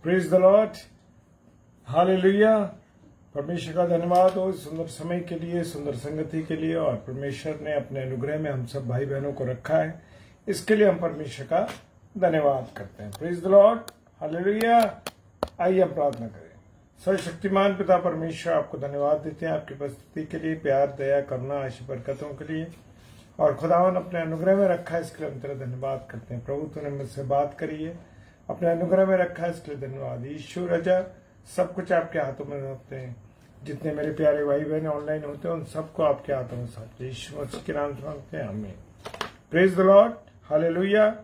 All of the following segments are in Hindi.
Praise the Lord, hallelujah. परमेश्वर का धन्यवाद हो सुंदर समय के लिए, सुंदर संगति के लिए, और परमेश्वर ने अपने अनुग्रह में हम सब भाई बहनों को रखा है, इसके लिए हम परमेश्वर का धन्यवाद करते हैं। Praise the Lord, hallelujah. आइए हम प्रार्थना करें। सर्वशक्तिमान पिता परमेश्वर, आपको धन्यवाद देते हैं आपकी उपस्थिति के लिए, प्यार, दया, करुणा, आशीष बरकतों के लिए, और खुदावन अपने अनुग्रह में रखा है, इसके लिए हम तेरा धन्यवाद करते हैं। प्रभु तूने मुझसे बात करी है, अपने अनुग्रह में रखा है, इसके लिए धन्यवाद। यीशु राजा, सब कुछ आपके हाथों में रखते हैं। जितने मेरे प्यारे भाई बहन ऑनलाइन होते हैं उन सबको आपके हाथों में सौंपते हैं। यीशु मसीह के नाम से मांगते हैं, आमीन। Praise the Lord, hallelujah.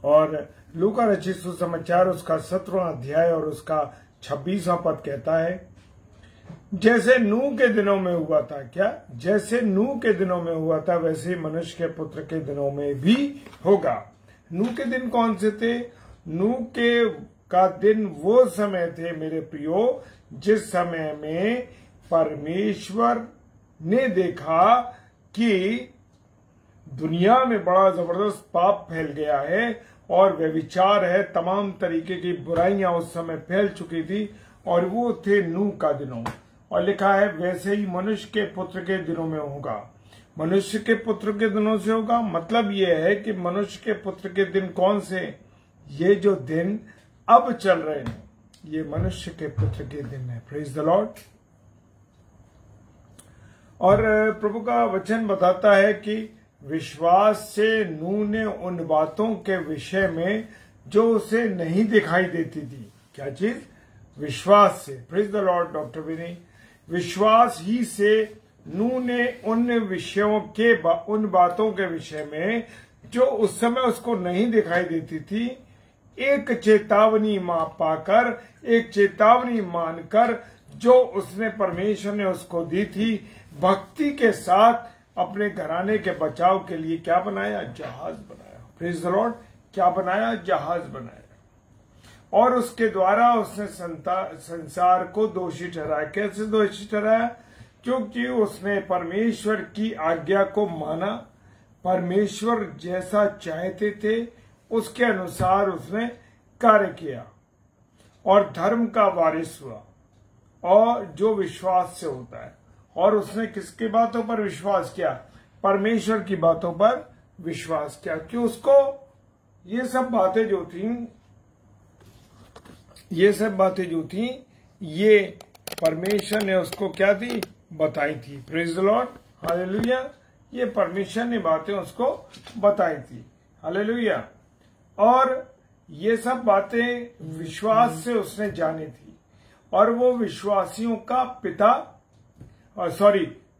और लूका रचित सुसमाचार उसका 17वां अध्याय और उसका 26वां पद कहता है, जैसे नूह के दिनों में हुआ था, क्या जैसे नूह के दिनों में हुआ था वैसे ही मनुष्य के पुत्र के दिनों में भी होगा। नूह के दिन कौन से थे? नूह के का दिन वो समय थे मेरे प्रियो, जिस समय में परमेश्वर ने देखा कि दुनिया में बड़ा जबरदस्त पाप फैल गया है और व्यभिचार है, तमाम तरीके की बुराइयां उस समय फैल चुकी थी, और वो थे नूह का दिनों। और लिखा है वैसे ही मनुष्य के पुत्र के दिनों में होगा। मनुष्य के पुत्र के दिनों से होगा, मतलब ये है कि मनुष्य के पुत्र के दिन कौन से? ये जो दिन अब चल रहे हैं, ये मनुष्य के पुत्र के दिन है। Praise the Lord. और प्रभु का वचन बताता है कि विश्वास से नूह ने उन बातों के विषय में जो उसे नहीं दिखाई देती थी, क्या चीज? विश्वास से। प्रेज द लॉर्ड डॉक्टर विनय। विश्वास ही से नूह ने उन विषयों के उन बातों के विषय में जो उस समय उसको नहीं दिखाई देती थी, एक चेतावनी पाकर, एक चेतावनी मानकर जो उसने परमेश्वर ने उसको दी थी, भक्ति के साथ अपने घराने के बचाव के लिए क्या बनाया? जहाज बनाया। Praise the Lord. क्या बनाया? जहाज बनाया। और उसके द्वारा उसने संसार को दोषी ठहराया। कैसे दोषी ठहराया? क्योंकि उसने परमेश्वर की आज्ञा को माना, परमेश्वर जैसा चाहते थे उसके अनुसार उसने कार्य किया और धर्म का वारिस हुआ, और जो विश्वास से होता है। और उसने किसकी बातों पर विश्वास किया? परमेश्वर की बातों पर विश्वास किया। कि उसको ये सब बातें जो थी ये परमेश्वर ने उसको क्या थी? बताई थी। Praise the Lord, hallelujah. ये परमेश्वर ने बातें उसको बताई थी, हालेलुया। और ये सब बातें विश्वास से उसने जानी थी, और वो विश्वासियों का पिता,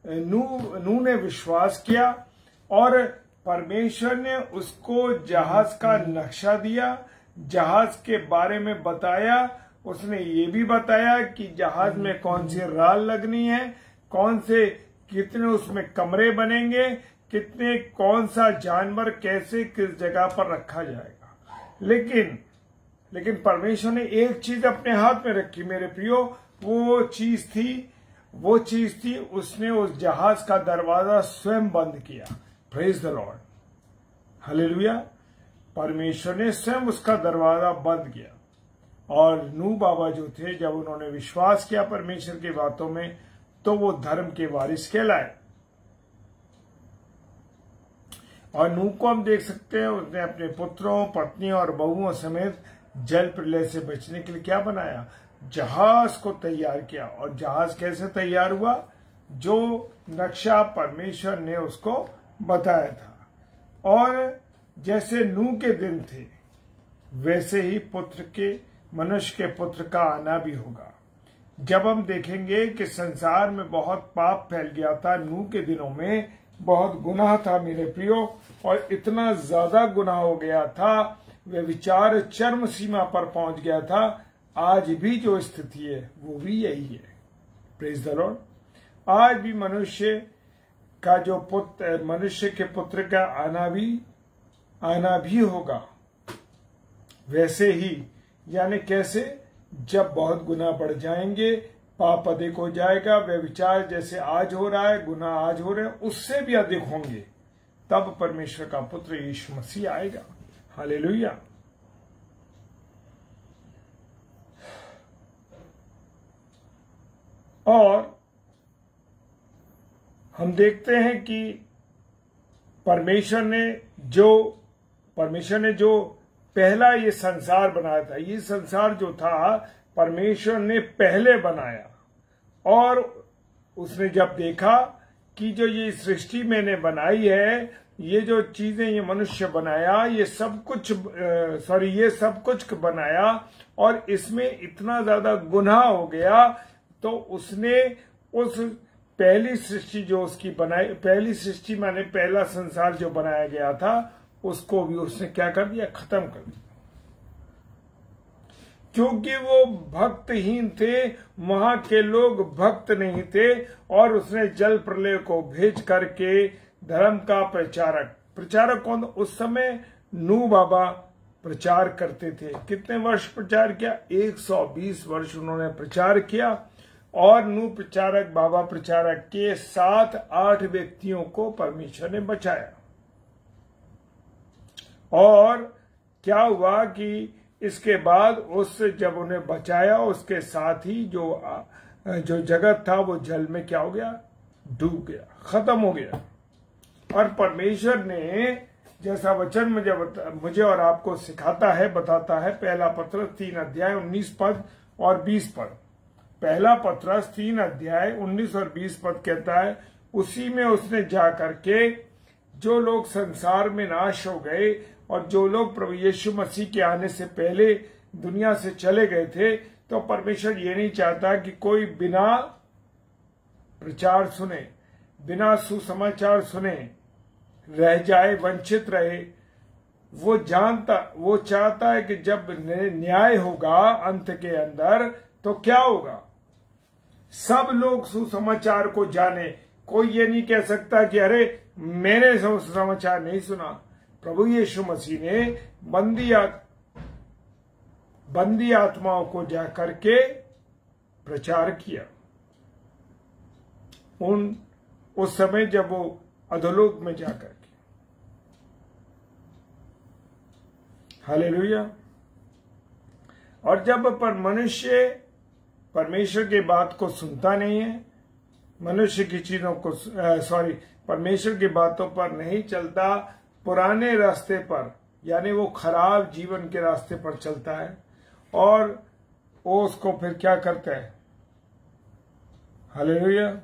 नूह ने विश्वास किया, और परमेश्वर ने उसको जहाज का नक्शा दिया, जहाज के बारे में बताया। उसने ये भी बताया कि जहाज में कौन सी राल लगनी है, कितने उसमें कमरे बनेंगे, कितने कौन सा जानवर कैसे किस जगह पर रखा जाएगा। लेकिन परमेश्वर ने एक चीज अपने हाथ में रखी मेरे प्रियो। वो चीज थी उसने उस जहाज का दरवाजा स्वयं बंद किया। Praise the Lord, hallelujah. परमेश्वर ने स्वयं उसका दरवाजा बंद किया। और नूह बाबा जो थे, जब उन्होंने विश्वास किया परमेश्वर की बातों में, तो वो धर्म के वारिस कहलाए। और नूह को हम देख सकते हैं, उसने अपने पुत्रों, पत्नियों और बहुओं समेत जल प्रलय से बचने के लिए क्या बनाया? जहाज को तैयार किया। और जहाज कैसे तैयार हुआ? जो नक्शा परमेश्वर ने उसको बताया था। और जैसे नूह के दिन थे, वैसे ही मनुष्य के पुत्र का आना भी होगा। जब हम देखेंगे कि संसार में बहुत पाप फैल गया था, नूह के दिनों में बहुत गुनाह था मेरे प्रियो, और इतना ज्यादा गुनाह हो गया था, व्यभिचार चरम सीमा पर पहुंच गया था। आज भी जो स्थिति है वो भी यही है। Praise the Lord. आज भी मनुष्य के पुत्र का आना भी होगा। वैसे ही, यानी कैसे? जब बहुत गुनाह बढ़ जाएंगे, पाप अधिक हो जाएगा, व्यभिचार जैसे आज हो रहा है, गुनाह आज हो रहे हैं, उससे भी अधिक होंगे, तब परमेश्वर का पुत्र यीशु मसीह आएगा। हालेलुया। और हम देखते हैं कि परमेश्वर ने जो पहला ये संसार बनाया था, ये संसार जो था परमेश्वर ने पहले बनाया, और उसने जब देखा कि जो ये सृष्टि मैंने बनाई है, ये जो चीजें ये मनुष्य बनाया, ये सब कुछ बनाया और इसमें इतना ज्यादा गुनाह हो गया, तो उसने उस पहली सृष्टि जो उसकी बनाई, पहली सृष्टि माने पहला संसार जो बनाया गया था, उसको भी उसने क्या कर दिया, खत्म कर दिया। क्योंकि वो भक्तहीन थे, वहां के लोग भक्त नहीं थे, और उसने जल प्रलय को भेज करके धर्म का प्रचारक कौन? उस समय नूह बाबा प्रचार करते थे। कितने वर्ष प्रचार किया? 120 वर्ष उन्होंने प्रचार किया, और नूह बाबा प्रचारक के 7-8 व्यक्तियों को परमेश्वर ने बचाया। और क्या हुआ कि इसके बाद जब उन्हें बचाया, उसके साथ ही जो जगत था वो जल में क्या हो गया? डूब गया, खत्म हो गया। और परमेश्वर ने जैसा वचन मुझे और आपको सिखाता है, बताता है, पहला पत्रस 3 अध्याय 19 पद और 20 पद। पहला पत्रस 3 अध्याय 19 और 20 पद कहता है, उसी में उसने जा करके जो लोग संसार में नाश हो गए और जो लोग प्रभु यीशु मसीह के आने से पहले दुनिया से चले गए थे, तो परमेश्वर ये नहीं चाहता कि कोई बिना प्रचार सुने, बिना सुसमाचार सुने रह जाए, वंचित रहे। वो चाहता है कि जब न्याय होगा अंत के अंदर, तो क्या होगा? सब लोग सुसमाचार को जाने। कोई ये नहीं कह सकता कि अरे मैंने सुसमाचार नहीं सुना। प्रभु यीशु मसीह ने बंदी आत्माओं को जाकर के प्रचार किया। उस समय जब वो अधोलोक में जाकर के, हालेलुया। और जब पर मनुष्य परमेश्वर की बात को सुनता नहीं है, मनुष्य की चीजों को परमेश्वर की बातों पर नहीं चलता, पुराने रास्ते पर, यानी वो खराब जीवन के रास्ते पर चलता है, और वो उसको फिर क्या करता है? हालेलुया।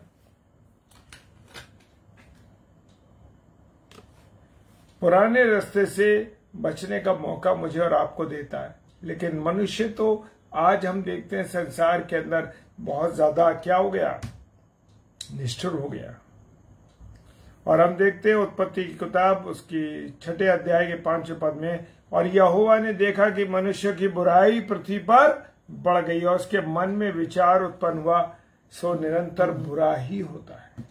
पुराने रास्ते से बचने का मौका मुझे और आपको देता है। लेकिन मनुष्य तो आज हम देखते हैं संसार के अंदर बहुत ज्यादा क्या हो गया? निष्ठुर हो गया। और हम देखते हैं उत्पत्ति की किताब उसकी 6 अध्याय के 5वें पद में, और यहोवा ने देखा कि मनुष्य की बुराई पृथ्वी पर बढ़ गई और उसके मन में विचार उत्पन्न हुआ, सो निरंतर बुरा ही होता है।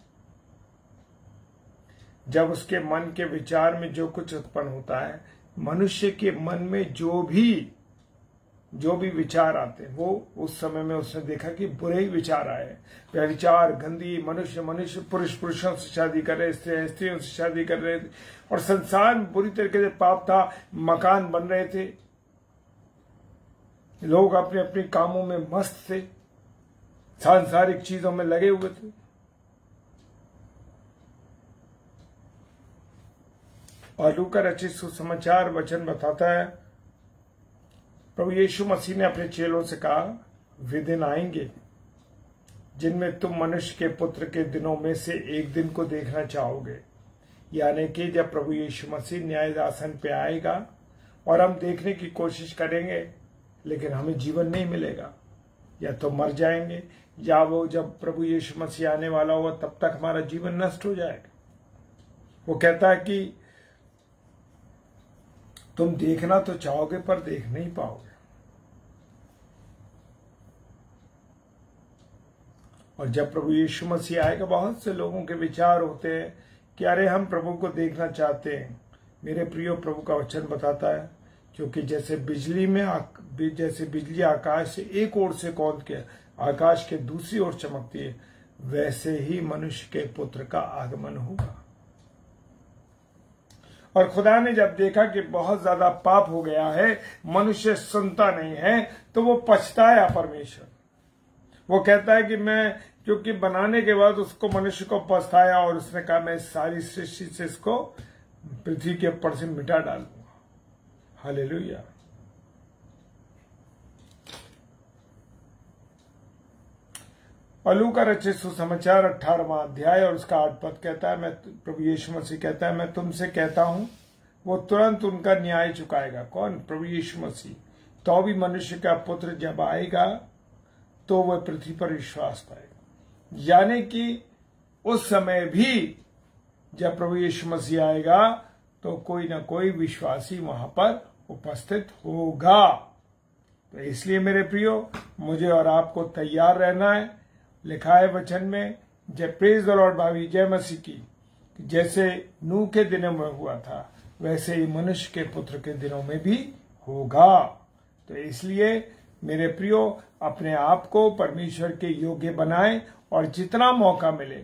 जब उसके मन के विचार में जो कुछ उत्पन्न होता है, मनुष्य के मन में जो भी विचार आते हैं, वो उस समय में उसने देखा कि बुरे ही विचार आए। वह विचार गंदी, मनुष्य पुरुषों से शादी कर रहे, स्त्रियों से शादी कर रहे थे, और संसार में बुरी तरीके से पाप था, मकान बन रहे थे, लोग अपने अपने कामों में मस्त थे, सांसारिक चीजों में लगे हुए थे। और लूका रचित सुसमाचार वचन बताता है, प्रभु यीशु मसीह ने अपने चेलों से कहा, वे दिन आएंगे जिनमें तुम मनुष्य के पुत्र के दिनों में से एक दिन को देखना चाहोगे, यानी कि जब प्रभु यीशु मसीह न्याय आसन पे आएगा और हम देखने की कोशिश करेंगे, लेकिन हमें जीवन नहीं मिलेगा, या तो मर जाएंगे, या वो जब प्रभु यीशु मसीह आने वाला होगा तब तक हमारा जीवन नष्ट हो जाएगा। वो कहता है कि तुम देखना तो चाहोगे पर देख नहीं पाओगे। और जब प्रभु यीशु मसीह आएगा, बहुत से लोगों के विचार होते हैं कि अरे हम प्रभु को देखना चाहते हैं। मेरे प्रियो, प्रभु का वचन बताता है, क्योंकि जैसे बिजली आकाश से एक ओर से कौंध के आकाश के दूसरी ओर चमकती है, वैसे ही मनुष्य के पुत्र का आगमन होगा। और खुदा ने जब देखा कि बहुत ज्यादा पाप हो गया है, मनुष्य सुनता नहीं है, तो वो पछताया परमेश्वर। वो कहता है कि मैं क्योंकि बनाने के बाद उसको मनुष्य को पछताया और उसने कहा मैं सारी सृष्टि से इसको पृथ्वी के ऊपर से मिटा डालूंगा। हालेलुया। और लूका रचित सुसमाचार 18वां अध्याय और उसका 8 पद कहता है, मैं प्रभु यीशु मसीह कहता है, मैं तुमसे कहता हूं वो तुरंत उनका न्याय चुकाएगा। कौन? प्रभु यीशु मसीह। तो भी मनुष्य का पुत्र जब आएगा तो वह पृथ्वी पर विश्वास पाएगा। यानी कि उस समय भी जब प्रभु यीशु मसीह आएगा तो कोई ना कोई विश्वासी वहां पर उपस्थित होगा। तो इसलिए मेरे प्रियो, मुझे और आपको तैयार रहना है। लिखा है वचन में, जय प्रेज द लॉर्ड भावी, जय मसीह की, जैसे नूह के दिनों में हुआ था वैसे ही मनुष्य के पुत्र के दिनों में भी होगा। तो इसलिए मेरे प्रियो, अपने आप को परमेश्वर के योग्य बनाएं और जितना मौका मिले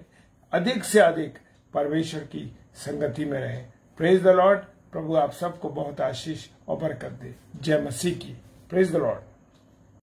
अधिक से अधिक परमेश्वर की संगति में रहें। Praise the Lord. प्रभु आप सबको बहुत आशीष और बरकत दे। जय मसीह की। Praise the Lord.